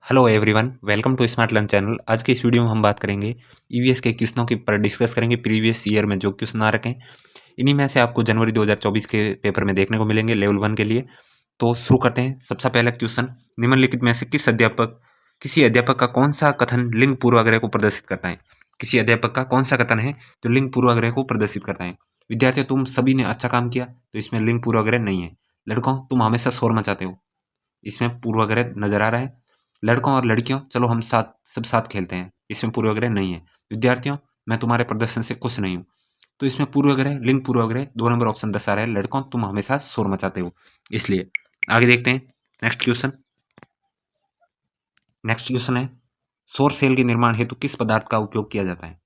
Hello everyone, welcome to smart learn channel. आज के इस वीडियो में हम बात करेंगे ईवीएस के क्वेश्चनों के पर डिस्कस करेंगे। प्रीवियस ईयर में जो क्वेश्चन आ रखे हैं, इन्हीं में से आपको जनवरी 2024 के पेपर में देखने को मिलेंगे लेवल 1 के लिए। तो शुरू करते हैं। सबसे पहला क्वेश्चन, निम्नलिखित में से किसी अध्यापक का कौन सा कथन लिंग पूर्वाग्रह को प्रदर्शित करता है? किसी अध्यापक का कौन सा कथन है जो लिंग पूर्वाग्रह को प्रदर्शित करता है? विद्यार्थियों, तुम सभी ने अच्छा काम किया, तो इसमें लिंग पूर्वाग्रह नहीं है। लड़कों, तुम हमेशा शोर मचाते हो, इसमें पूर्वाग्रह नजर आ रहा है। लड़कों और लड़कियों, चलो हम सब साथ खेलते हैं, इसमें पूर्वाग्रह नहीं है। विद्यार्थियों, मैं तुम्हारे प्रदर्शन से खुश नहीं हूँ, तो इसमें पूर्वाग्रह, लिंग पूर्वाग्रह 2 नंबर ऑप्शन दर्शा रहा है। लड़कों, तुम हमेशा शोर मचाते हो, इसलिए। आगे देखते हैं नेक्स्ट क्वेश्चन। नेक्स्ट क्वेश्चन है, सौर सेल के निर्माण हेतु किस पदार्थ का उपयोग किया जाता है?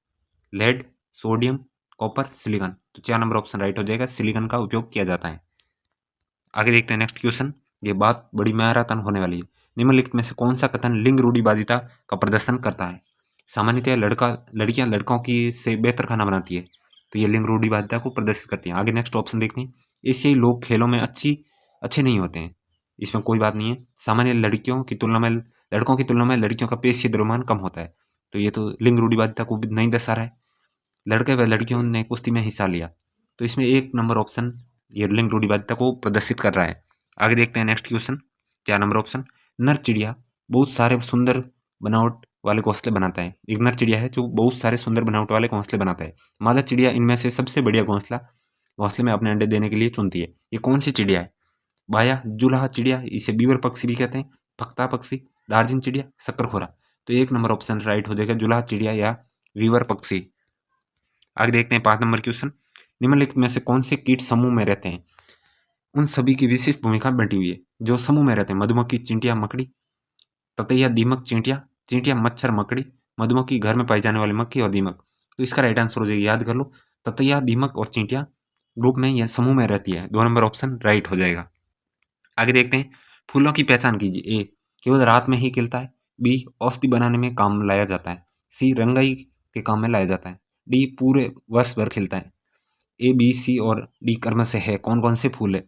Lead, sodium, copper, silicon. तो 4 नंबर ऑप्शन राइट हो जाएगा, सिलिकॉन का उपयोग किया जाता है। आगे देखते हैं नेक्स्ट क्वेश्चन। ये बात बड़ी मैराथन होने वाली है। निम्नलिखित में से कौन सा कथन लिंग रूढ़िवादिता का प्रदर्शन करता है? सामान्यतः लड़कियां लड़कों की से बेहतर खाना बनाती है, तो ये लिंग रूढ़िवादिता को प्रदर्शित करती है। आगे नेक्स्ट ऑप्शन देखते हैं, इससे लोग खेलों में अच्छे नहीं होते हैं। इसमें कोई बात नहीं है। सामान्य लड़कों की तुलना में लड़कियों का पेशीय द्रव्यमान कम होता है, तो ये तो लिंग रूढ़िवादिता को भी नहीं दर्शा रहा है। लड़के व लड़कियों ने कुश्ती में हिस्सा लिया, तो इसमें 1 नंबर ऑप्शन ये लिंग रूढ़िवादिता को प्रदर्शित कर रहा है। आगे देखते हैं नेक्स्ट क्वेश्चन। 4 नंबर ऑप्शन, नर चिड़िया बहुत सारे सुंदर बनावट वाले घोंसले बनाता है। एक नर चिड़िया है जो बहुत सारे सुंदर बनावट वाले घोंसले बनाता है। मादा चिड़िया इनमें से सबसे बढ़िया घोंसले में अपने अंडे देने के लिए चुनती है। ये कौन सी चिड़िया है? बाया, जुलाहा चिड़िया, इसे बीवर पक्षी भी कहते हैं, फख्ता पक्षी, दार्जिन चिड़िया, शक्करखोरा। तो 1 नंबर ऑप्शन राइट हो जाएगा, जुलाहा चिड़िया या वीवर पक्षी। आगे देखते हैं 5 नंबर क्वेश्चन। निम्नलिखित में से कौन से कीट समूह में रहते हैं? उन सभी की विशिष्ट भूमिका बटी हुई है जो समूह में रहते हैं। मधुमक्खी, चींटियां, मकड़ी, ततैया, दीमक, चींटियां, चींटियां, मच्छर, मकड़ी, मधुमक्खी, घर में पाई जाने वाली मक्खी और दीमक। तो इसका राइट आंसर हो जाएगा, याद कर लो, ततैया, दीमक और चींटियां ग्रुप में या समूह में रहती है। 2 नंबर ऑप्शन राइट हो जाएगा। आगे देखते हैं, फूलों की पहचान कीजिए। ए, केवल रात में ही खिलता है। बी, औषधि बनाने में काम लाया जाता है। सी, रंगाई के काम में लाया जाता है। डी, पूरे वर्ष भर खिलता है। ए, बी, सी और डी कर्म से है। कौन कौन से फूल है?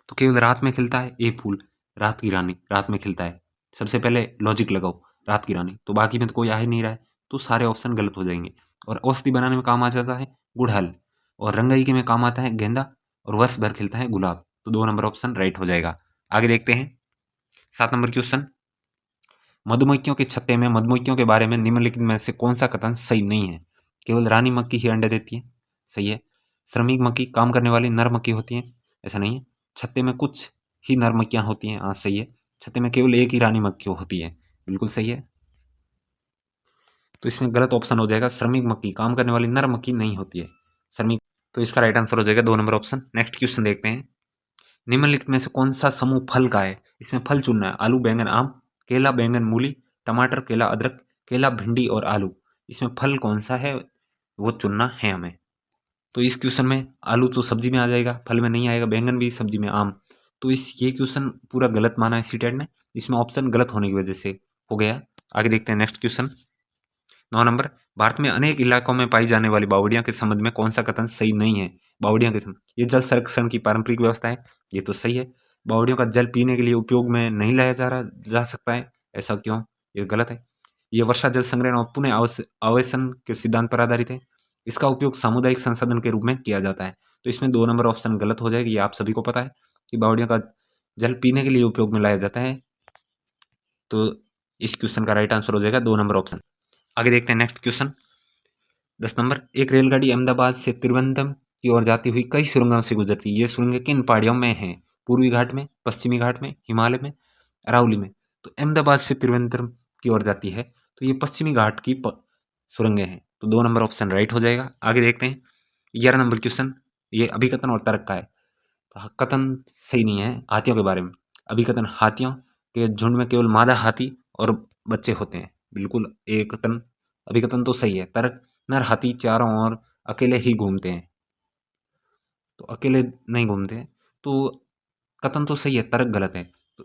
तो केवल रात में खिलता है ए फूल, रात की रानी, रात में खिलता है। सबसे पहले लॉजिक लगाओ, रात की रानी, तो बाकी में तो कोई आ ही नहीं रहा है, तो सारे ऑप्शन गलत हो जाएंगे। और औषधि बनाने में काम आ जाता है गुड़हल, और रंगाई के में काम आता है गेंदा, और वर्ष भर खिलता है गुलाब। तो 2 नंबर ऑप्शन राइट हो जाएगा। आगे देखते हैं 7 नंबर क्वेश्चन। मधुमक्खियों के छत्ते में मधुमक्खियों के बारे में निम्नलिखित में से कौन सा कथन सही नहीं है? केवल रानी मक्खी ही अंडे देती है, सही है। श्रमिक मक्खी, काम करने वाली नर मक्खी होती है, ऐसा नहीं है। छत्ते में कुछ ही नर मक्खियां होती हैं, हाँ सही है। छत्ते में केवल एक ही रानी मक्खी होती है, बिल्कुल सही है। तो इसमें गलत ऑप्शन हो जाएगा, श्रमिक मक्खी, काम करने वाली नर मक्खी नहीं होती है, श्रमिक। तो इसका राइट आंसर हो जाएगा 2 नंबर ऑप्शन। नेक्स्ट क्वेश्चन देखते हैं, निम्नलिखित में से कौन सा समूह फल का है? इसमें फल चुनना है। आलू, बैंगन, आम, केला, बैंगन, मूली, टमाटर, केला, अदरक, केला, भिंडी और आलू। इसमें फल कौन सा है वो चुनना है हमें। तो इस क्वेश्चन में आलू तो सब्जी में आ जाएगा, फल में नहीं आएगा, बैंगन भी सब्जी में, आम। तो ये क्वेश्चन पूरा गलत माना है सीटेट ने, इसमें ऑप्शन गलत होने की वजह से हो गया। आगे देखते हैं नेक्स्ट क्वेश्चन। 9 नंबर, भारत में अनेक इलाकों में पाई जाने वाली बावड़ियां के संबंध में कौन सा कथन सही नहीं है? बावड़ियां के संबंध, ये जल संरक्षण की पारंपरिक व्यवस्था है, ये तो सही है। बावड़ियों का जल पीने के लिए उपयोग में नहीं लाया जा सकता है, ऐसा क्यों? ये गलत है। ये वर्षा जल संग्रहण और पुनः आवेशन के सिद्धांत पर आधारित है। इसका उपयोग सामुदायिक संसाधन के रूप में किया जाता है। तो इसमें 2 नंबर ऑप्शन गलत हो जाएगी। ये आप सभी को पता है कि बावड़ियों का जल पीने के लिए उपयोग में लाया जाता है। तो इस क्वेश्चन का राइट आंसर हो जाएगा 2 नंबर ऑप्शन। आगे देखते हैं नेक्स्ट क्वेश्चन। 10 नंबर, एक रेलगाड़ी अहमदाबाद से त्रिवेंद्रम की ओर जाती हुई कई सुरंगों से गुजरती है। ये सुरंगें किन पहाड़ियों में हैं? पूर्वी घाट में, पश्चिमी घाट में, हिमालय में, अरावली में। तो अहमदाबाद से त्रिवेंद्रम की ओर जाती है, तो ये पश्चिमी घाट की सुरंगें हैं। तो 2 नंबर ऑप्शन राइट हो जाएगा। आगे देखते हैं 11 नंबर क्वेश्चन। ये अभिकथन और तर्क का है। तो कथन सही नहीं है हाथियों के बारे में। अभिकथन, हाथियों के झुंड में केवल मादा हाथी और बच्चे होते हैं, बिल्कुल एक कथन। अभिकथन तो सही है। तर्क, नर हाथी चारों ओर अकेले ही घूमते हैं, तो अकेले नहीं घूमते हैं, तो कथन तो सही है, तर्क गलत है। तो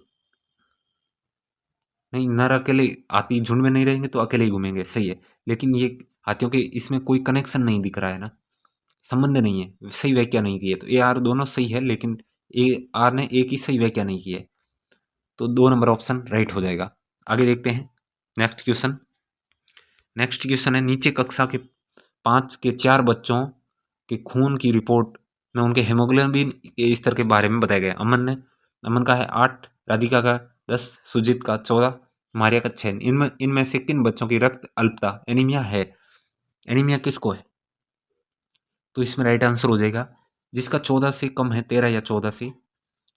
नहीं, नर अकेले, हाथी झुंड में नहीं रहेंगे तो अकेले ही घूमेंगे, सही है। लेकिन ये हाथियों के इसमें कोई कनेक्शन नहीं दिख रहा है ना, संबंध नहीं है, सही व्याख्या नहीं की है। तो ए आर दोनों सही है, लेकिन ए आर ने एक ही सही व्याख्या नहीं की है। तो 2 नंबर ऑप्शन राइट हो जाएगा। आगे देखते हैं नेक्स्ट क्वेश्चन। नेक्स्ट क्वेश्चन है, नीचे कक्षा के 5 के 4 बच्चों के खून की रिपोर्ट में उनके हेमोग्लोबिन के स्तर के बारे में बताया गया। अमन का है 8, राधिका का 10, सुजीत का 14, मारिया का 6। इनमें से किन बच्चों की रक्त अल्पता एनीमिया है? एनीमिया किसको है? तो इसमें राइट आंसर हो जाएगा जिसका 14 से कम है, 13 या 14 से,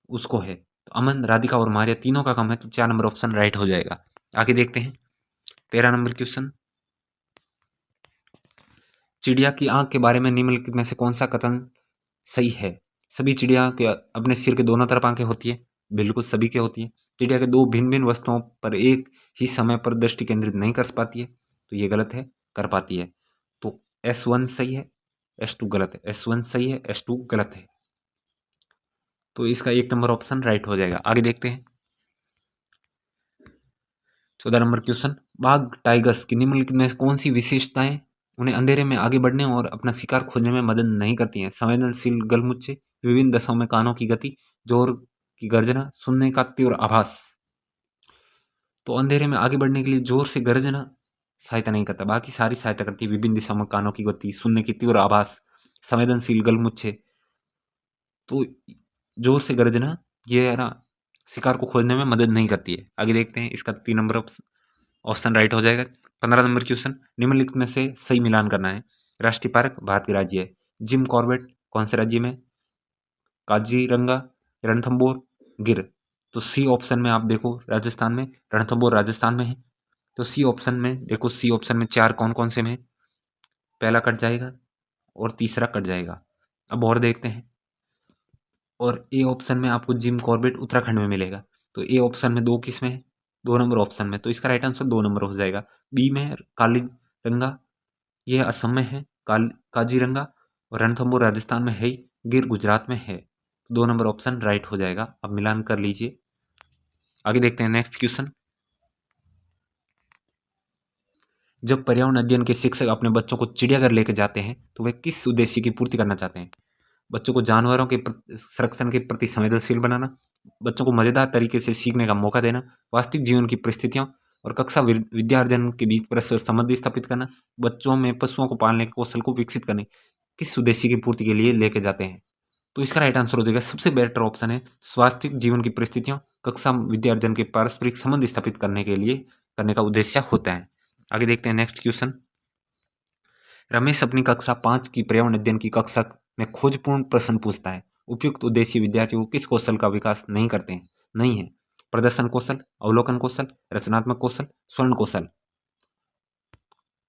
उसको है। तो अमन, राधिका और मारिया तीनों का कम है, तो 4 नंबर ऑप्शन राइट हो जाएगा। आगे देखते हैं 13 नंबर क्वेश्चन। चिड़िया की आंख के बारे में निम्नलिखित में से कौन सा कथन सही है? सभी चिड़िया के अपने सिर के दोनों तरफ आंखें होती है। बिल्कुल सभी के होती है। चिड़िया के दो भिन्न भिन्न वस्तुओं पर एक ही समय पर दृष्टि केंद्रित नहीं कर पाती है, तो ये गलत है, कर पाती है। तो S1 सही है, S2 गलत है। S1 सही है, S2 गलत है। तो इसका 1 नंबर ऑप्शन राइट हो जाएगा। आगे देखते हैं 14 नंबर क्वेश्चन। बाघ टाइगर्स की निम्नलिखित में से कौन सी विशेषताएं उन्हें अंधेरे में आगे बढ़ने और अपना शिकार खोजने में मदद नहीं करती हैं? संवेदनशील गलमुच्छे, विभिन्न दशाओं में कानों की गति, जोर की गर्जना, सुनने का तीव्र आभास। तो अंधेरे में आगे बढ़ने के लिए जोर से गर्जना सहायता नहीं करता, बाकी सारी सहायता करती है। विभिन्न दिशाओं में कानों की गति, सुनने की तीव्र आभास, संवेदनशील गलमुच्छे। तो जोर से गर्जना ये है ना, शिकार को खोजने में मदद नहीं करती है। आगे देखते हैं, इसका 3 नंबर ऑप्शन राइट हो जाएगा। 15 नंबर क्वेश्चन, निम्नलिखित में से सही मिलान करना है। राष्ट्रीय पार्क भारत के राज्य है। जिम कॉर्बेट कौन से राज्य में? काजीरंगा, रणथंबोर, गिर। तो सी ऑप्शन में आप देखो, राजस्थान में, रणथंबोर राजस्थान में है। तो सी ऑप्शन में देखो, सी ऑप्शन में 4 कौन कौन से में? पहला कट जाएगा और तीसरा कट जाएगा। अब और देखते हैं। और ए ऑप्शन में आपको जिम कॉर्बेट उत्तराखंड में मिलेगा। तो ए ऑप्शन में 2 किस में है? 2 नंबर ऑप्शन में। तो इसका राइट आंसर 2 नंबर हो जाएगा। बी में कालीरंगा, यह असम में है। काजीरंगा और रणथंबोर राजस्थान में है। गिर गुजरात में है। 2 नंबर ऑप्शन राइट हो जाएगा। अब मिलान कर लीजिए। आगे देखते हैं नेक्स्ट क्वेश्चन। जब पर्यावरण अध्ययन के शिक्षक अपने बच्चों को चिड़ियाघर लेकर जाते हैं तो वे किस उद्देश्य की पूर्ति करना चाहते हैं? बच्चों को जानवरों के संरक्षण के प्रति संवेदनशील बनाना, बच्चों को मजेदार तरीके से सीखने का मौका देना, वास्तविक जीवन की परिस्थितियों और कक्षा विद्यार्जन के बीच परस्पर संबंध स्थापित करना, बच्चों में पशुओं को पालने के कौशल को विकसित करने, किस उद्देश्य की पूर्ति के लिए लेके जाते हैं? तो इसका राइट आंसर हो जाएगा, सबसे बेटर ऑप्शन है स्वास्थ्य जीवन की परिस्थितियों, कक्षा विद्यार्जन के पारस्परिक संबंध स्थापित करने के लिए करने का उद्देश्य होता है। आगे देखते हैं नेक्स्ट क्वेश्चन। रमेश अपनी कक्षा 5 की पर्यावरण अध्ययन की कक्षा में खोजपूर्ण प्रश्न पूछता है। उपयुक्त उद्देश्य विद्यार्थियों को किस कौशल का विकास नहीं करते हैं? नहीं है। प्रदर्शन कौशल, अवलोकन कौशल, रचनात्मक कौशल, स्वर्ण कौशल।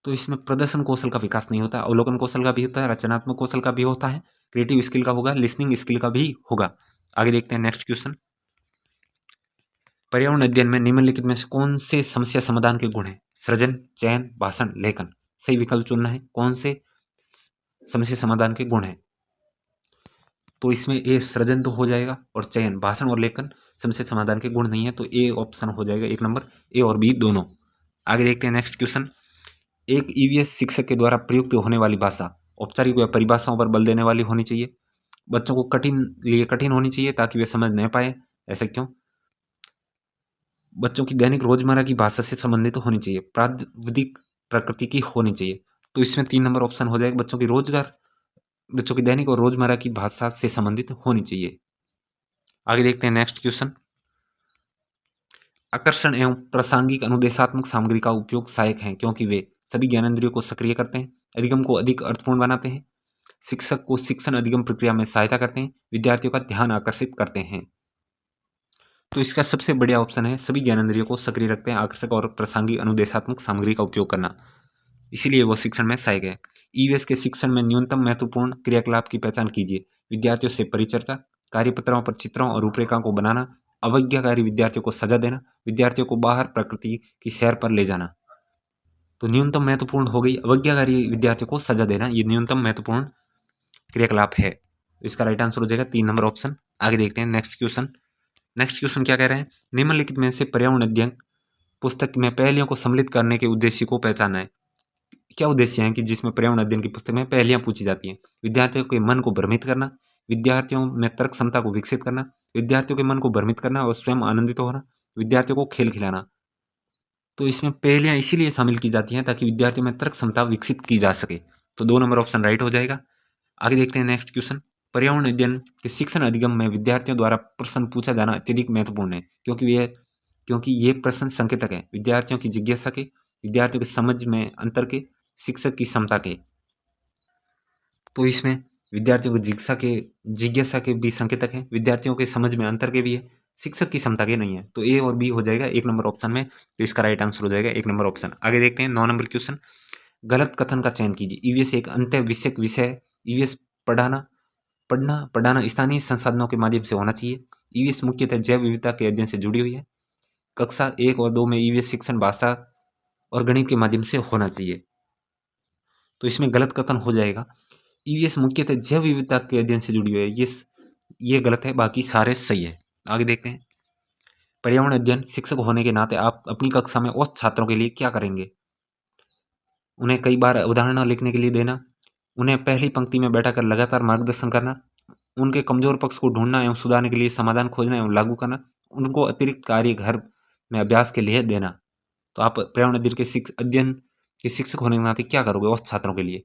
तो इसमें प्रदर्शन कौशल का विकास नहीं होता, अवलोकन कौशल का भी होता है, रचनात्मक कौशल का भी होता है, क्रिएटिव स्किल का होगा, लिसनिंग स्किल का भी होगा। आगे देखते हैं नेक्स्ट क्वेश्चन। पर्यावरण अध्ययन में निम्नलिखित में से कौन से समस्या समाधान के गुण हैं? सृजन, चयन, भाषण, लेखन। सही विकल्प चुनना है, कौन से समस्या समाधान के गुण हैं? तो इसमें ए सृजन तो हो जाएगा, और चयन, भाषण और लेखन समस्या समाधान के गुण नहीं है, तो ए ऑप्शन हो जाएगा 1 नंबर, ए और बी दोनों। आगे देखते हैं नेक्स्ट क्वेश्चन। एक ईवीएस शिक्षक के द्वारा प्रयुक्त होने वाली भाषा औपचारिक व परिभाषाओं पर बल देने वाली होनी चाहिए, बच्चों को कठिन होनी चाहिए ताकि वे समझ नहीं पाए। ऐसा क्यों? बच्चों की दैनिक रोजमर्रा की भाषा से संबंधित होनी चाहिए, प्राविधिक प्रकृति की होनी चाहिए। तो इसमें 3 नंबर ऑप्शन हो जाएगा, बच्चों की दैनिक और रोजमर्रा की भाषा से संबंधित होनी चाहिए। आगे देखते हैं नेक्स्ट क्वेश्चन। आकर्षण एवं प्रासंगिक अनुदेशात्मक सामग्री का उपयोग सहायक है क्योंकि वे सभी ज्ञानेंद्रियों को सक्रिय करते हैं, अधिगम को अधिक अर्थपूर्ण बनाते हैं, शिक्षक को शिक्षण अधिगम प्रक्रिया में सहायता करते हैं, विद्यार्थियों का ध्यान आकर्षित करते हैं। तो इसका सबसे बढ़िया ऑप्शन है सभी ज्ञानेंद्रियों को सक्रिय रखते हैं, आकर्षक और प्रासंगिक अनुदेशात्मक सामग्री का उपयोग करना, इसीलिए वो शिक्षण में सहायक है। ईवीएस के शिक्षण में न्यूनतम महत्वपूर्ण क्रियाकलाप की पहचान कीजिए। विद्यार्थियों से परिचर्चा, कार्यपत्रों पर चित्रों और रूपरेखा को बनाना, अवज्ञाकारी विद्यार्थियों को सजा देना, विद्यार्थियों को बाहर प्रकृति की सैर पर ले जाना। तो न्यूनतम महत्वपूर्ण हो गई अवज्ञाकारी विद्यार्थियों को सजा देना, ये न्यूनतम महत्वपूर्ण क्रियाकलाप है। इसका राइट आंसर हो जाएगा 3 नंबर ऑप्शन। आगे देखते हैं नेक्स्ट क्वेश्चन। नेक्स्ट क्वेश्चन क्या कह रहे हैं? निम्नलिखित में से पर्यावरण अध्ययन पुस्तक में पहेलियों को सम्मिलित करने के उद्देश्य को पहचाना है। क्या उद्देश्य है कि जिसमें पर्यावरण अध्ययन की पुस्तक में पहेलियां पूछी जाती हैं? विद्यार्थियों के मन को भ्रमित करना, विद्यार्थियों में तर्क क्षमता को विकसित करना, विद्यार्थियों के मन को भ्रमित करना और स्वयं आनंदित होना, विद्यार्थियों को खेल खिलाना। तो इसमें पहेलियाँ इसीलिए शामिल की जाती हैं ताकि विद्यार्थियों में तर्क क्षमता विकसित की जा सके। तो 2 नंबर ऑप्शन राइट हो जाएगा। आगे देखते हैं नेक्स्ट क्वेश्चन। पर्यावरण अध्ययन के शिक्षण अधिगम में विद्यार्थियों द्वारा प्रश्न पूछा जाना अत्यधिक महत्वपूर्ण है क्योंकि ये प्रश्न संकेतक है विद्यार्थियों की जिज्ञासा के, विद्यार्थियों की समझ में अंतर के, शिक्षक की क्षमता के। तो इसमें विद्यार्थियों की जिज्ञासा के भी संकेतक हैं, विद्यार्थियों के समझ में अंतर के भी है, शिक्षक की क्षमता के नहीं है। तो ए और बी हो जाएगा 1 नंबर ऑप्शन में। तो इसका राइट आंसर हो जाएगा 1 नंबर ऑप्शन। आगे देखते हैं 9 नंबर क्वेश्चन। गलत कथन का चयन कीजिए। ईवीएस एक अंत्य विषयक विषय है। ईवीएस पढ़ाना स्थानीय संसाधनों के माध्यम से होना चाहिए। ईवीएस मुख्यतः जैव विविधता के अध्ययन से जुड़ी हुई है। कक्षा 1 और 2 में ईवीएस शिक्षण भाषा और गणित के माध्यम से होना चाहिए। तो इसमें गलत कथन हो जाएगा ईवीएस मुख्यतः जैव विविधता के अध्ययन से जुड़ी हुई है। ये गलत है, बाकी सारे सही है। आगे देखते हैं। पर्यावरण अध्ययन शिक्षक होने के नाते आप अपनी कक्षा में औसत छात्रों के लिए क्या करेंगे? उन्हें कई बार उदाहरण लिखने के लिए देना, उन्हें पहली पंक्ति में बैठाकर लगातार मार्गदर्शन करना, उनके कमजोर पक्ष को ढूंढना एवं सुधारने के लिए समाधान खोजना एवं लागू करना, उनको अतिरिक्त कार्य घर में अभ्यास के लिए देना। तो आप पर्यावरण अध्ययन के शिक्षक होने के नाते क्या करोगे औसत छात्रों के लिए?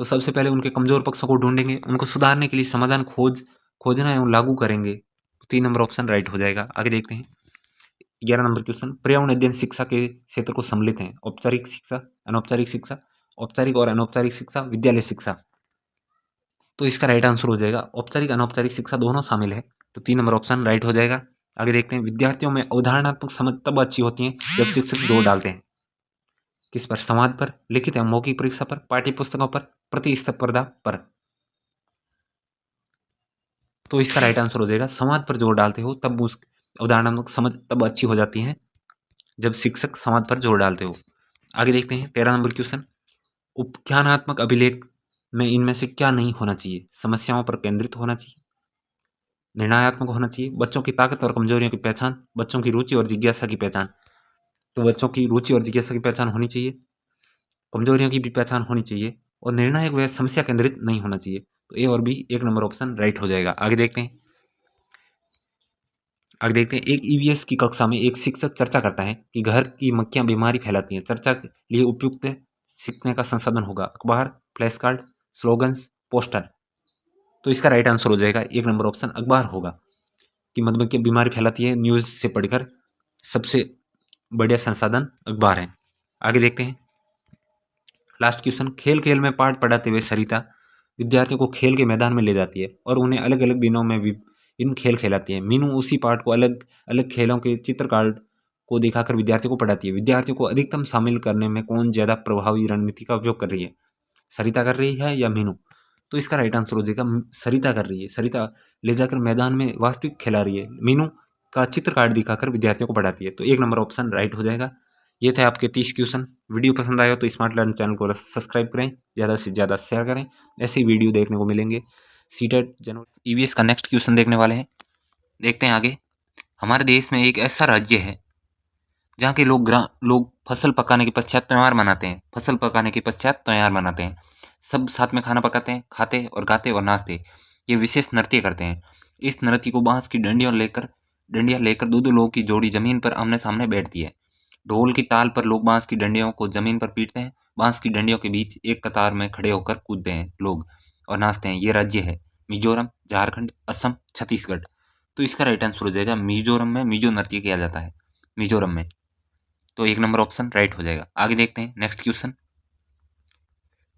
तो सबसे पहले उनके कमजोर पक्षों को ढूंढेंगे, उनको सुधारने के लिए समाधान खोजना एवं लागू करेंगे। 3 नंबर ऑप्शन राइट हो जाएगा। आगे देखते हैं 11 नंबर क्वेश्चन। पर्यावरण अध्ययन शिक्षा के क्षेत्र को सम्मिलित है। औपचारिक शिक्षा, अनौपचारिक शिक्षा, औपचारिक और अनौपचारिक शिक्षा, विद्यालय शिक्षा। तो इसका राइट आंसर हो जाएगा औपचारिक अनौपचारिक शिक्षा दोनों शामिल है। तो 3 नंबर ऑप्शन राइट हो जाएगा। आगे देखते हैं विद्यार्थियों में अवधारणात्मक समझ तब अच्छी होती है जब शिक्षक जोर डालते हैं। किस पर? संवाद पर, लिखित एवं मौखिक परीक्षा पर, पाठ्य पुस्तकों पर, प्रतिस्पर्धा पर। तो इसका राइट आंसर हो जाएगा संवाद पर जोर डालते हो तब उस अवधारणात्मक समझ तब अच्छी हो जाती है जब शिक्षक संवाद पर जोर डालते हो। आगे देखते हैं 13 नंबर क्वेश्चन। उपख्यानात्मक अभिलेख में इनमें से क्या नहीं होना चाहिए? समस्याओं पर केंद्रित होना चाहिए, निर्णयात्मक होना चाहिए, बच्चों की ताकत और कमजोरियों की पहचान, बच्चों की रुचि और जिज्ञासा की पहचान। तो बच्चों की रुचि और जिज्ञासा की पहचान होनी चाहिए, कमजोरियों की भी पहचान होनी चाहिए और निर्णायक व समस्या केंद्रित नहीं होना चाहिए। तो ए और बी 1 नंबर ऑप्शन राइट हो जाएगा। आगे देखते हैं एक ईवीएस की कक्षा में एक शिक्षक चर्चा करता है कि घर की मक्खियां बीमारी फैलाती हैं। चर्चा के लिए उपयुक्त सीखने का संसाधन होगा अखबार, फ्लैश कार्ड, स्लोगन्स, पोस्टर। तो इसका राइट आंसर हो जाएगा 1 नंबर ऑप्शन अखबार होगा कि मधुमक्खियां बीमारी फैलाती है। न्यूज से पढ़कर सबसे बढ़िया संसाधन अखबार है। आगे देखते हैं लास्ट क्वेश्चन। खेल खेल में पाठ पढ़ाते हुए सरिता विद्यार्थियों को खेल के मैदान में ले जाती है और उन्हें अलग अलग दिनों में इन खेल खिलाती है। मीनू उसी पाठ को अलग अलग खेलों के चित्र कार्ड को दिखाकर विद्यार्थियों को पढ़ाती है। विद्यार्थियों को अधिकतम शामिल करने में कौन ज्यादा प्रभावी रणनीति का उपयोग कर रही है? सरिता कर रही है या मीनू? तो इसका राइट आंसर हो जाएगा सरिता कर रही है। सरिता ले जाकर मैदान में वास्तविक खिला रही है, मीनू का चित्र कार्ड दिखाकर विद्यार्थियों को पढ़ाती है। तो 1 नंबर ऑप्शन राइट हो जाएगा। ये थे आपके 30 क्वेश्चन। वीडियो पसंद आया तो स्मार्ट लर्न चैनल को सब्सक्राइब करें, ज़्यादा से ज़्यादा शेयर करें। ऐसे ही वीडियो देखने को मिलेंगे। सीटेट जनवरी ईवीएस का नेक्स्ट क्वेश्चन देखने वाले हैं। देखते हैं आगे। हमारे देश में एक ऐसा राज्य है जहाँ के लोग फसल पकाने के पश्चात त्यौहार मनाते हैं। फसल पकाने के पश्चात त्यौहार मनाते हैं। सब साथ में खाना पकाते हैं, खाते और गाते और नाचते। ये विशेष नृत्य करते हैं। इस नृत्य को बांस की डंडियां लेकर दो लोगों की जोड़ी जमीन पर आमने सामने बैठती है। ढोल की ताल पर लोग बांस की डंडियों को जमीन पर पीटते हैं। बांस की डंडियों के बीच एक कतार में खड़े होकर कूदते हैं लोग और नाचते हैं। ये राज्य है मिजोरम, झारखंड, असम, छत्तीसगढ़। तो इसका राइट आंसर हो जाएगा मिजोरम में मिजो नृत्य किया जाता है मिजोरम में। तो 1 नंबर ऑप्शन राइट हो जाएगा। आगे देखते हैं नेक्स्ट क्वेश्चन।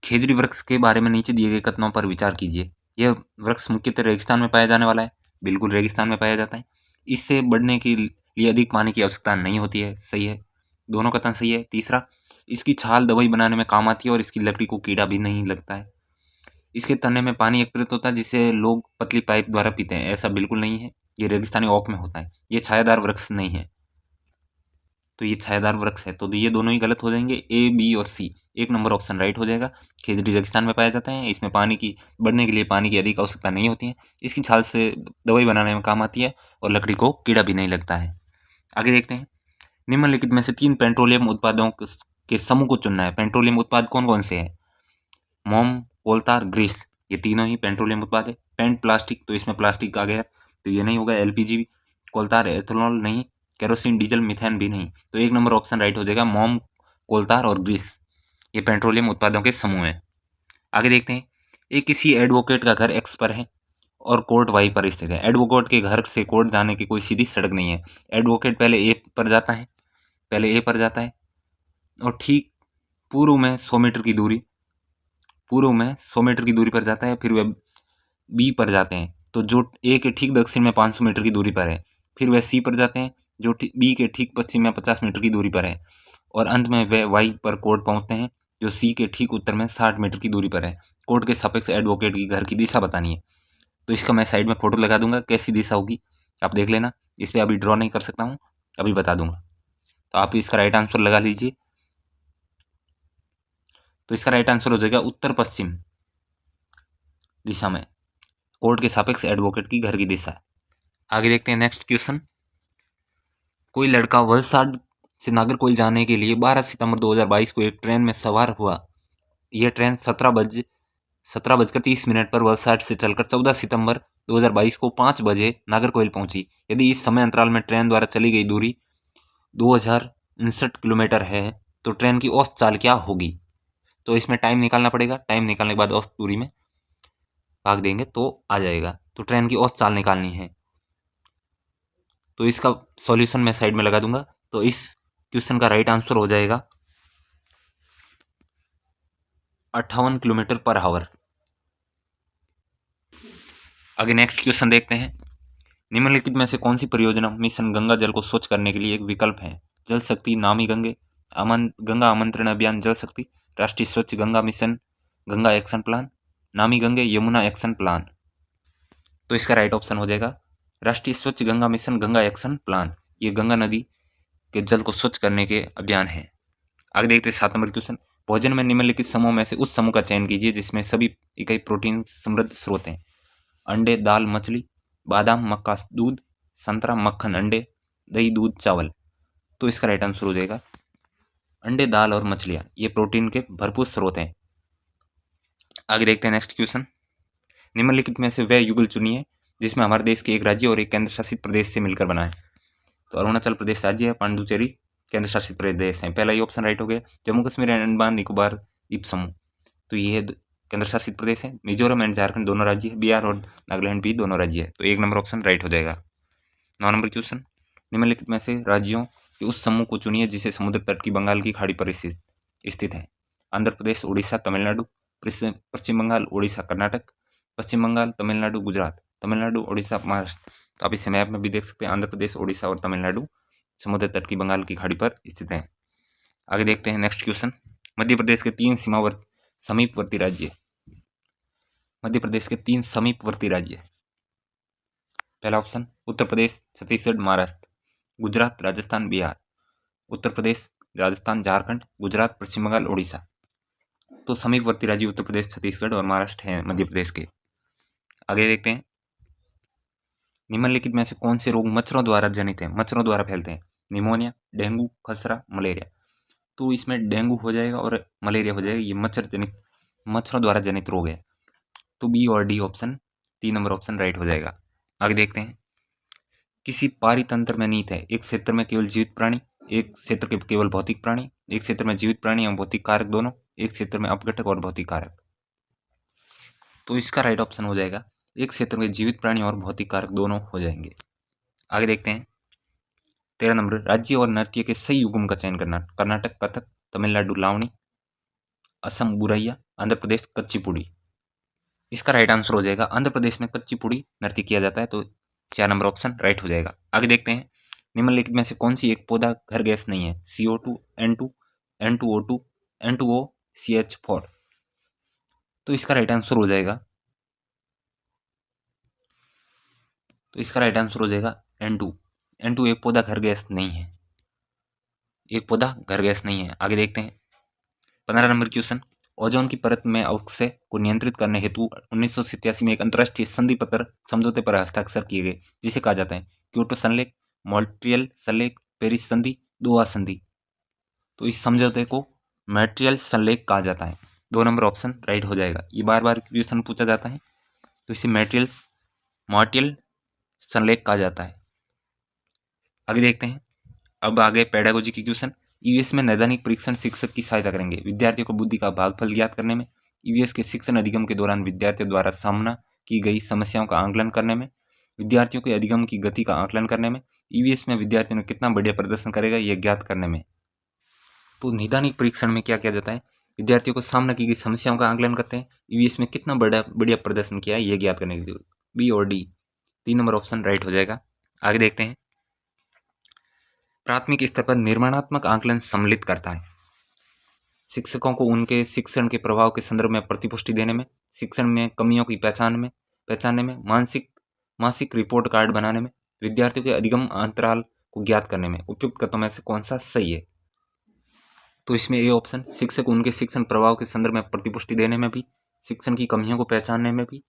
खेजड़ी वृक्ष के बारे में नीचे दिए गए कथनों पर विचार कीजिए। यह वृक्ष मुख्यतः रेगिस्तान में पाया जाने वाला है। बिल्कुल रेगिस्तान में पाया जाता है। इससे बढ़ने के लिए अधिक पानी की आवश्यकता नहीं होती है। सही है, दोनों कथन सही है। तीसरा, इसकी छाल दवाई बनाने में काम आती है और इसकी लकड़ी को कीड़ा भी नहीं लगता है। इसके तने में पानी एकत्रित होता है जिसे लोग पतली पाइप द्वारा पीते हैं। ऐसा बिल्कुल नहीं है, ये रेगिस्तानी ओक में होता है। ये छायादार वृक्ष नहीं है, तो ये छायादार वृक्ष है। तो ये दोनों ही गलत हो जाएंगे, ए, बी और सी। 1 नंबर ऑप्शन राइट हो जाएगा। खेजड़ी रेगिस्तान में पाया जाता है। इसमें बढ़ने के लिए पानी की अधिक आवश्यकता नहीं होती है। इसकी छाल से दवाई बनाने में काम आती है और लकड़ी को कीड़ा भी नहीं लगता है। आगे देखते हैं। निम्नलिखित में से 3 पेट्रोलियम उत्पादों के समूह को चुनना है। पेट्रोलियम उत्पाद कौन कौन से हैं? मोम, कोलतार, ग्रीस। ये तीनों ही पेट्रोलियम उत्पाद है। पेंट प्लास्टिक, तो इसमें प्लास्टिक आ गया, तो ये नहीं होगा। एलपीजी, कोलतार, एथेनॉल नहीं, केरोसिन, डीजल, मिथेन भी नहीं। तो 1 नंबर ऑप्शन राइट हो जाएगा। मोम, कोलतार और ग्रीस ये पेट्रोलियम उत्पादों के समूह हैं। आगे देखते हैं, एक किसी एडवोकेट का घर एक्स पर है और कोर्ट वाई पर स्थित है। एडवोकेट के घर से कोर्ट जाने की कोई सीधी सड़क नहीं है। एडवोकेट पहले ए पर जाता है और ठीक पूर्व में 100 मीटर की दूरी पर जाता है, फिर वह बी पर जाते हैं तो जो ए के ठीक दक्षिण में 500 मीटर की दूरी पर है, फिर वह सी पर जाते हैं जो बी के ठीक पश्चिम में 50 मीटर की दूरी पर है, और अंत में वह वाई पर कोर्ट पहुंचते हैं जो सी के ठीक उत्तर में 60 मीटर की दूरी पर है। कोर्ट के सापेक्ष एडवोकेट की घर की दिशा बतानी है। तो इसका मैं साइड में फोटो लगा दूंगा, कैसी दिशा होगी आप देख लेना। इस पर अभी ड्रॉ नहीं कर सकता हूँ, अभी बता दूंगा। तो आप इसका राइट आंसर लगा लीजिए। तो इसका राइट आंसर हो जाएगा उत्तर पश्चिम दिशा में कोर्ट के सापेक्ष एडवोकेट की घर की दिशा। आगे देखते हैं नेक्स्ट क्वेश्चन। कोई लड़का वलसाड से नागरकोइल जाने के लिए 12 सितंबर 2022 को एक ट्रेन में सवार हुआ। यह ट्रेन 17:30 पर वलसाड से चलकर 14 सितंबर 2022 को 5 बजे नागरकोइल पहुंची। यदि इस समय अंतराल में ट्रेन द्वारा चली गई दूरी 2059 किलोमीटर है तो ट्रेन की औसत चाल क्या होगी। तो इसमें टाइम निकालना पड़ेगा, टाइम निकालने के बाद औसत दूरी में भाग देंगे तो आ जाएगा। तो ट्रेन की औसत चाल निकालनी है, तो इसका सॉल्यूशन मैं साइड में लगा दूंगा। तो इस क्वेश्चन का राइट आंसर हो जाएगा 58 किलोमीटर पर आवर। आगे नेक्स्ट क्वेश्चन देखते हैं। निम्नलिखित में से कौन सी परियोजना मिशन गंगा जल को स्वच्छ करने के लिए एक विकल्प है। जल शक्ति, नामी गंगा आमंत्रण अभियान, जल शक्ति, राष्ट्रीय स्वच्छ Ganga mission, Ganga action plan, नामी गंगे यमुना एक्शन प्लान। तो इसका राइट ऑप्शन हो जाएगा राष्ट्रीय स्वच्छ Ganga mission, Ganga action plan. ये गंगा नदी के जल को स्वच्छ करने के अभियान है। आगे देखते हैं 7 नंबर क्वेश्चन। भोजन में निम्नलिखित समूह में से उस समूह का चयन कीजिए जिसमें सभी इकाई प्रोटीन समृद्ध स्रोत हैं। अंडे, दाल, मछली, बादाम, मक्का, दूध, संतरा, मक्खन, अंडे, दही, दूध, चावल। तो इसका राइट आंसर हो जाएगा अंडे, दाल और मछलियाँ, ये प्रोटीन के भरपूर स्रोत हैं। आगे देखते हैं नेक्स्ट क्वेश्चन। निम्नलिखित में से वह युगल चुनिए जिसमें हमारे देश के एक राज्य और एक केंद्र शासित प्रदेश से मिलकर बना है। तो अरुणाचल प्रदेश राज्य है, पांडुचेरी केंद्र शासित प्रदेश है। पहला ही ऑप्शन राइट हो गया। जम्मू कश्मीर एंड अंडमान निकोबार द्वीप समूह, तो ये केंद्र शासित प्रदेश है। मिजोरम एंड झारखंड दोनों राज्य है। बिहार और नागालैंड भी दोनों राज्य है। तो 1 नंबर ऑप्शन राइट हो जाएगा। 9 नंबर क्वेश्चन। निम्नलिखित में से राज्यों के उस समूह को चुनिए जिसे समुद्र तट की बंगाल की खाड़ी पर स्थित है। आंध्र प्रदेश, उड़ीसा, तमिलनाडु, पश्चिम बंगाल, उड़ीसा, कर्नाटक, पश्चिम बंगाल, तमिलनाडु, गुजरात, तमिलनाडु, उड़ीसा, महाराष्ट्र। तो आप इसे मैप में भी देख सकते हैं। आंध्र प्रदेश, उड़ीसा और तमिलनाडु समुद्र तट की बंगाल की खाड़ी पर स्थित हैं। आगे देखते हैं नेक्स्ट क्वेश्चन। मध्य प्रदेश के 3 समीपवर्ती राज्य। मध्य प्रदेश के 3 समीपवर्ती राज्य। पहला ऑप्शन उत्तर प्रदेश, छत्तीसगढ़, महाराष्ट्र, गुजरात, राजस्थान, बिहार। उत्तर प्रदेश, राजस्थान, झारखंड, गुजरात, पश्चिम बंगाल, उड़ीसा। तो समीपवर्ती राज्य उत्तर प्रदेश, छत्तीसगढ़ और महाराष्ट्र हैं मध्य प्रदेश के। आगे देखते हैं। निम्नलिखित में से कौन से रोग मच्छरों द्वारा जनित हैं, मच्छरों द्वारा फैलते हैं। निमोनिया, डेंगू, खसरा, मलेरिया। तो इसमें डेंगू हो जाएगा और मलेरिया हो जाएगा। ये मच्छरों द्वारा जनित रोग है। तो बी और D option 3 number option right हो जाएगा। आगे देखते हैं। किसी पारितंत्र में निहित है। एक क्षेत्र में केवल जीवित प्राणी, एक क्षेत्र के केवल भौतिक प्राणी, एक क्षेत्र में जीवित प्राणी एवं भौतिक कारक दोनों, एक क्षेत्र में अपघटक और भौतिक कारक। तो इसका राइट ऑप्शन हो जाएगा एक क्षेत्र में जीवित प्राणी और भौतिक कारक दोनों हो जाएंगे। आगे देखते हैं। 13 नंबर। राज्य और नृत्य के सही युग्म का चयन करना। कर्नाटक कथक, तमिलनाडु लावणी, असम बुरैया, आंध्र प्रदेश कच्चीपुड़ी। इसका राइट आंसर हो जाएगा आंध्र प्रदेश में कच्चीपुड़ी नृत्य किया जाता है। तो 4 नंबर ऑप्शन राइट हो जाएगा। आगे देखते हैं। निम्नलिखित में से कौन सी एक पौधा घर गैस नहीं है। CO2, N2, N2O2, N2O, CH4। तो इसका राइट आंसर हो जाएगा N2। N2 एक पौधा घर गैस नहीं है। एक पौधा घर गैस नहीं है। आगे देखते हैं। 15 नंबर क्वेश्चन। ओजोन की परत में अवक्षय को नियंत्रित करने हेतु 1987 में एक अंतर्राष्ट्रीय संधि पत्र समझौते पर हस्ताक्षर किए गए जिसे कहा जाता है क्योटो संलेख, मॉन्ट्रियल संलेख, पेरिस संधि, दोहा संधि। तो इस समझौते को मॉन्ट्रियल संलेख कहा जाता है। 2 नंबर ऑप्शन राइट हो जाएगा। ये बार बार क्वेश्चन पूछा जाता है, तो इसे मॉन्ट्रियल संलेख कहा जाता है। आगे देखते हैं। अब आगे पेडागोजी की क्वेश्चन। ईवीएस में नैदानिक परीक्षण शिक्षक की सहायता करेंगे विद्यार्थियों को बुद्धि का भागफल ज्ञात करने में, ईवीएस के शिक्षण अधिगम के दौरान विद्यार्थियों द्वारा सामना की गई समस्याओं का आंकलन करने में, विद्यार्थियों के अधिगम की गति का आंकलन करने में, ईवीएस में विद्यार्थियों ने कितना बढ़िया प्रदर्शन करेगा यह ज्ञात करने में। तो नैदानिक परीक्षण में क्या किया जाता है, विद्यार्थियों को सामना की गई समस्याओं का आंकलन करते हैं, ईवीएस में कितना बढ़िया प्रदर्शन किया है यह ज्ञात करने के लिए। बी और डी 3 नंबर ऑप्शन राइट हो जाएगा। आगे देखते हैं। प्राथमिक स्तर पर निर्माणात्मक आंकलन सम्मिलित करता है शिक्षकों को उनके शिक्षण के प्रभाव के संदर्भ में प्रतिपुष्टि देने में, शिक्षण में कमियों की पहचानने में, मासिक रिपोर्ट कार्ड बनाने में, विद्यार्थियों के अधिगम अंतराल को ज्ञात करने में उपयुक्त कथनों में से कौन सा सही है। तो इसमें ए ऑप्शन, शिक्षक उनके शिक्षण प्रभाव के संदर्भ में प्रतिपुष्टि देने में भी, शिक्षण की कमियों को पहचानने में भी,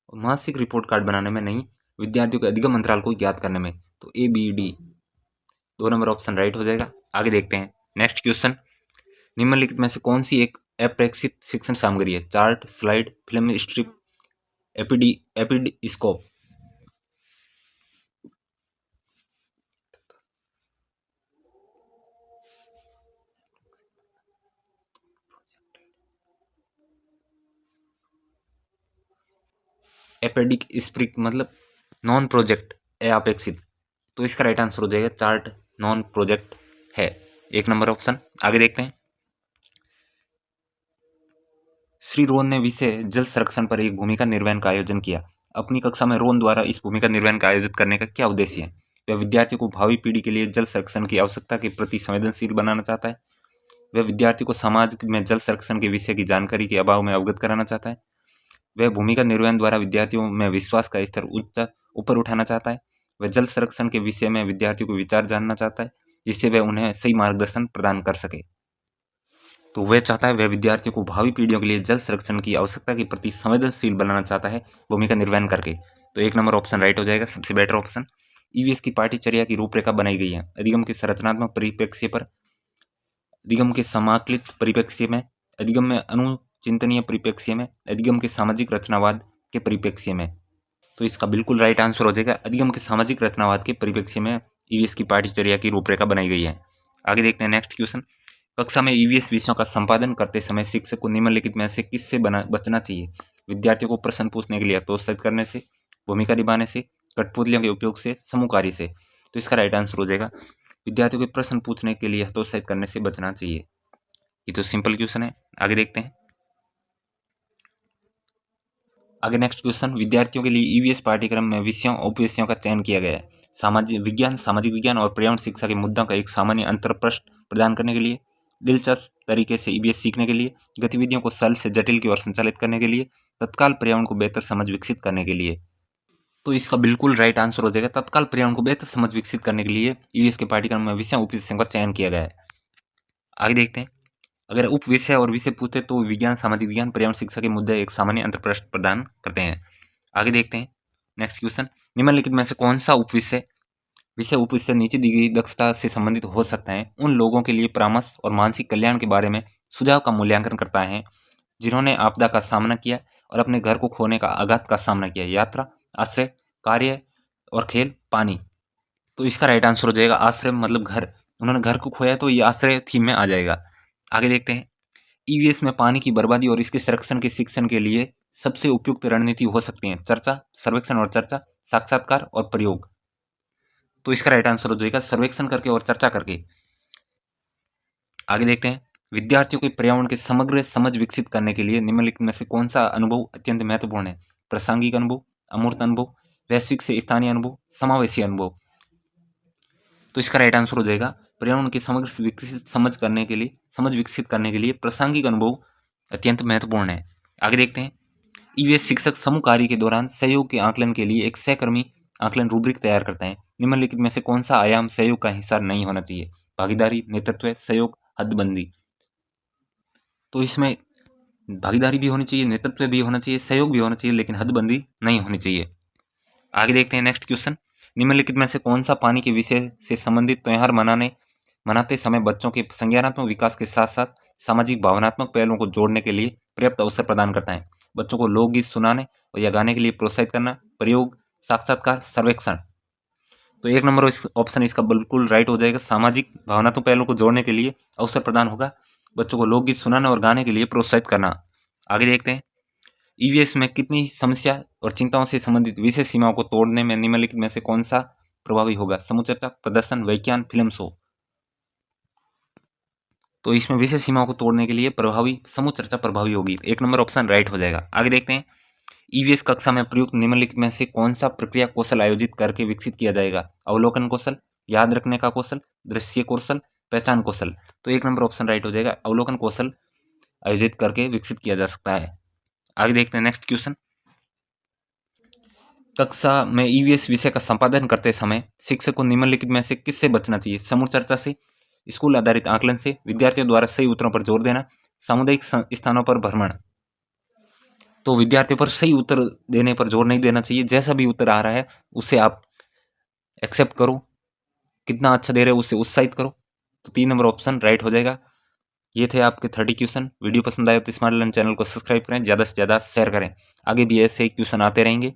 और मासिक रिपोर्ट कार्ड बनाने में नहीं, विद्यार्थियों के अधिगम अंतराल को ज्ञात करने में। तो A B D 2 number option right हो जाएगा। आगे देखते हैं नेक्स्ट क्वेश्चन। निम्नलिखित में से कौन सी एक अपेक्षित शिक्षण सामग्री है, चार्ट, स्लाइड, फिल्म स्ट्रिप, एपिडस्कोप। एपेडिक स्प्रिक मतलब नॉन प्रोजेक्ट अपेक्षित, तो इसका राइट आंसर हो जाएगा चार्ट नॉन प्रोजेक्ट है, 1 नंबर ऑप्शन। आगे देखते हैं। श्री रोहन ने विषय जल संरक्षण पर एक भूमिका निर्वहन का आयोजन किया। अपनी कक्षा में रोहन द्वारा इस भूमिका निर्वहन का आयोजित करने का क्या उद्देश्य है। वह विद्यार्थियों को भावी पीढ़ी के लिए जल संरक्षण की आवश्यकता के प्रति संवेदनशील बनाना चाहता है। वह विद्यार्थी को समाज में जल संरक्षण के विषय की जानकारी के अभाव में अवगत कराना चाहता है। वह भूमिका निर्वहन द्वारा विद्यार्थियों में विश्वास का स्तर ऊपर उठाना चाहता है। वह जल संरक्षण के विषय में विद्यार्थियों को विचार जानना चाहता है, जिससे वह उन्हें सही मार्गदर्शन प्रदान कर सके। तो वह चाहता है, वह विद्यार्थियों को भावी पीढ़ियों के लिए जल संरक्षण की आवश्यकता के प्रति संवेदनशील बनाना चाहता है भूमिका निर्वहन करके। तो 1 नंबर ऑप्शन राइट हो जाएगा, सबसे बेटर ऑप्शन। ईवीएस की पाठ्यचर्या की रूपरेखा बनाई गई है अधिगम के संरचनात्मक परिप्रेक्ष्य पर, अधिगम के समाकलित परिप्रेक्ष्य में, अधिगम में अनुचिंतनीय परिप्रेक्ष्य में, अधिगम के सामाजिक रचनावाद के परिप्रेक्ष्य में। तो इसका बिल्कुल राइट आंसर हो जाएगा अधिगम के सामाजिक रचनावाद के परिप्रेक्ष्य में ईवीएस की पाठ्यचर्या की रूपरेखा बनाई गई है। आगे देखते हैं नेक्स्ट क्वेश्चन। कक्षा में ईवीएस विषयों का संपादन करते समय शिक्षक को निम्नलिखित में से किससे बचना चाहिए। विद्यार्थियों को प्रश्न पूछने के लिए हतोत्साहित करने से, भूमिका निभाने से, कठपुतलियों के उपयोग से, समूह कार्य से। तो इसका राइट आंसर हो जाएगा विद्यार्थियों के प्रश्न पूछने के लिए हतोत्साहित करने से बचना चाहिए। ये तो सिंपल क्वेश्चन है। आगे देखते हैं। आगे नेक्स्ट क्वेश्चन। विद्यार्थियों के लिए ईवीएस पाठ्यक्रम में विषयों उपविषयों का चयन किया गया है। सामाजिक विज्ञान और पर्यावरण शिक्षा के मुद्दों का एक सामान्य अंतर्पृष्ठ प्रदान करने के लिए, दिलचस्प तरीके से ईवीएस सीखने के लिए, गतिविधियों को सरल से जटिल की ओर संचालित करने के लिए, तत्काल पर्यावरण को बेहतर समझ विकसित करने के लिए। तो इसका बिल्कुल राइट आंसर हो जाएगा तत्काल पर्यावरण को बेहतर समझ विकसित करने के लिए ईवीएस के पाठ्यक्रम में विषयों उपविषयों का चयन किया गया है। आगे देखते हैं। अगर उप विषय और विषय पूछते तो विज्ञान, सामाजिक विज्ञान, पर्यावरण शिक्षा के मुद्दे एक सामान्य अंतर्प्रश्न प्रदान करते हैं। आगे देखते हैं नेक्स्ट क्वेश्चन। निम्नलिखित में से कौन सा विषय उपविषय नीचे दी गई दक्षता से संबंधित हो सकता है। उन लोगों के लिए परामर्श और मानसिक कल्याण के बारे में सुझाव का मूल्यांकन करता है जिन्होंने आपदा का सामना किया और अपने घर को खोने का आघात का सामना किया। यात्रा, आश्रय, कार्य और खेल, पानी। तो इसका राइट आंसर हो जाएगा आश्रय मतलब घर। उन्होंने घर को खोया तो ये आश्रय थीम में आ जाएगा। आगे देखते हैं। ईवीएस में पानी की बर्बादी और इसके संरक्षण के शिक्षण के लिए सबसे उपयुक्त रणनीति हो सकती है चर्चा, सर्वेक्षण और चर्चा, साक्षात्कार और प्रयोग। तो इसका राइट आंसर हो जाएगा सर्वेक्षण करके और चर्चा करके। आगे देखते हैं। विद्यार्थियों के पर्यावरण के समग्र समझ विकसित करने के लिए निम्नलिखित में से कौन सा अनुभव अत्यंत महत्वपूर्ण है। प्रासंगिक अनुभव, अमूर्त अनुभव, वैश्विक से स्थानीय अनुभव, समावेशी अनुभव। तो इसका राइट आंसर हो जाएगा पर्यावरण के समग्र विकसित समझ विकसित करने के लिए प्रासंगिक अनुभव अत्यंत महत्वपूर्ण है। आगे देखते हैं। ईवीएस शिक्षक समूह कार्य के दौरान सहयोग के आकलन के लिए एक सहकर्मी आकलन रूब्रिक तैयार करते हैं। निम्नलिखित में से कौन सा आयाम सहयोग का हिस्सा नहीं होना चाहिए। भागीदारी, नेतृत्व, सहयोग, हदबंदी। तो इसमें भागीदारी भी होनी चाहिए, नेतृत्व भी होना चाहिए, सहयोग भी होना चाहिए, लेकिन हदबंदी नहीं होनी चाहिए। आगे देखते हैं नेक्स्ट क्वेश्चन। निम्नलिखित में से कौन सा पानी के विषय से संबंधित त्योहार मनाते समय बच्चों के संज्ञानात्मक विकास के साथ साथ सामाजिक भावनात्मक पहलुओं को जोड़ने के लिए पर्याप्त अवसर प्रदान करता है। बच्चों को लोकगीत सुनाने और या गाने के लिए प्रोत्साहित करना, प्रयोग, साक्षात्कार, सर्वेक्षण। तो 1 नंबर ऑप्शन इसका बिल्कुल राइट हो जाएगा। सामाजिक भावनात्मक पहलुओं को जोड़ने के लिए अवसर प्रदान होगा। बच्चों को लोकगीत सुनाना और गाने के लिए प्रोत्साहित करना। आगे देखते हैं, ईवीएस में कितनी समस्या और चिंताओं से संबंधित विशेष सीमाओं को तोड़ने में निम्नलिखित में से कौन सा प्रभावी होगा? समूह चर्चा, प्रदर्शन, व्याख्यान, फिल्म शो। तो इसमें विशेष सीमाओं को तोड़ने के लिए प्रभावी समूह चर्चा प्रभावी होगी। 1 नंबर ऑप्शन राइट हो जाएगा। आगे देखते हैं, ईवीएस कक्षा में प्रयुक्त निम्नलिखित में से कौन सा प्रक्रिया कौशल आयोजित करके विकसित किया जाएगा? अवलोकन कौशल, याद रखने का कौशल, दृश्य कौशल, पहचान कौशल। तो 1 नंबर ऑप्शन राइट हो जाएगा। अवलोकन कौशल आयोजित करके विकसित किया जा सकता है। आगे देखते हैं नेक्स्ट क्वेश्चन, कक्षा में ईवीएस विषय का संपादन करते समय शिक्षक को निम्नलिखित में से किससे बचना चाहिए? समूह चर्चा से, स्कूल आधारित आकलन से, विद्यार्थियों द्वारा सही उत्तरों पर जोर देना, सामुदायिक स्थानों पर भ्रमण। तो विद्यार्थियों पर सही उत्तर देने पर जोर नहीं देना चाहिए। जैसा भी उत्तर आ रहा है उसे आप एक्सेप्ट करो, कितना अच्छा दे रहे हो उससे उत्साहित करो। तो 3 नंबर ऑप्शन राइट हो जाएगा। ये थे आपके 30 क्वेश्चन। वीडियो पसंद आए तो स्मार्ट लर्न चैनल को सब्सक्राइब करें, ज़्यादा से ज़्यादा शेयर करें। आगे भी ऐसे क्वेश्चन आते रहेंगे।